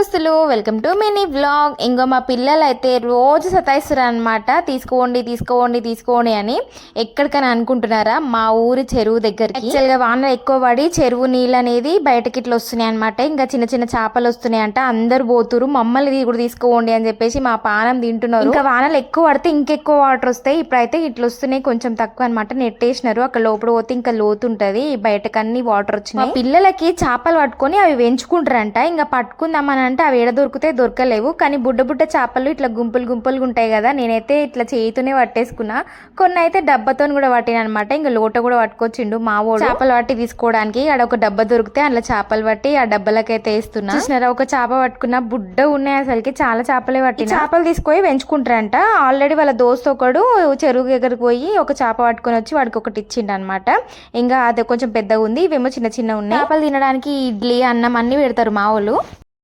దోస్తులు welcome to mini vlog. ఇంకో మా పిల్లలు అయితే రోజు సతాయిస్తారు అనమాట, తీసుకోండి తీసుకోండి తీసుకోండి అని. ఎక్కడికని అనుకుంటున్నారా? మా ఊరి చెరువు దగ్గరికి. యాక్చువల్గా వానలు ఎక్కువ పడి చెరువు నీళ్ళు అనేది బయటకి ఇట్లా వస్తున్నాయి అనమాట. ఇంకా చిన్న చిన్న చేపలు వస్తున్నాయి అంట. అందరు పోతురు, మమ్మల్ని కూడా తీసుకోండి అని చెప్పేసి మా పానం తింటున్నారు. ఇంకా వానలు ఎక్కువ పడితే ఇంకెక్కువ వాటర్ వస్తాయి. ఇప్పుడైతే ఇట్లా వస్తున్నాయి, కొంచెం తక్కువ అనమాట. నెట్టేసినారు. అక్కడ లోపల పోతే ఇంకా లోతు ఉంటది, బయటకు అన్ని వాటర్ వచ్చినాయి. మా పిల్లలకి చేపలు పట్టుకొని అవి పెంచుకుంటారంట. ఇంకా పట్టుకుందామని అంటే అవి ఏడ దొరికితే దొరకలేవు. కానీ బుడ్డ బుడ్డ చేపలు ఇట్లా గుంపులు గుంపులుగా ఉంటాయి కదా, నేనైతే ఇట్లా చేయితోనే పట్టేసుకున్నా. కొన్ని అయితే డబ్బాతో కూడా పట్టిన అనమాట. ఇంకా లోట కూడా పట్టుకొచ్చిండు మా వాడు చేపలు పట్టి తీసుకోవడానికి. ఆడ ఒక డబ్బా దొరికితే అందులో చేపలు పట్టి ఆ డబ్బాలకైతే వేస్తున్నా. చూసినారా, ఒక చేప పట్టుకున్న బుడ్డ ఉన్నాయి అసలుకి, చాలా చేపలే పట్టి. చేపలు తీసుకొని పెంచుకుంటారంట. ఆల్రెడీ వాళ్ళ దోస్తు ఒకడు చెరువు దగ్గరకు పోయి ఒక చేప పట్టుకొని వచ్చి వాడికి ఒకటి ఇచ్చిండు అనమాట. ఇంకా అది కొంచెం పెద్దగా ఉంది, ఇవేమో చిన్న చిన్న ఉన్నాయి. చేపలు తినడానికి ఇడ్లీ అన్నం అన్ని పెడతారు మా వాళ్ళు.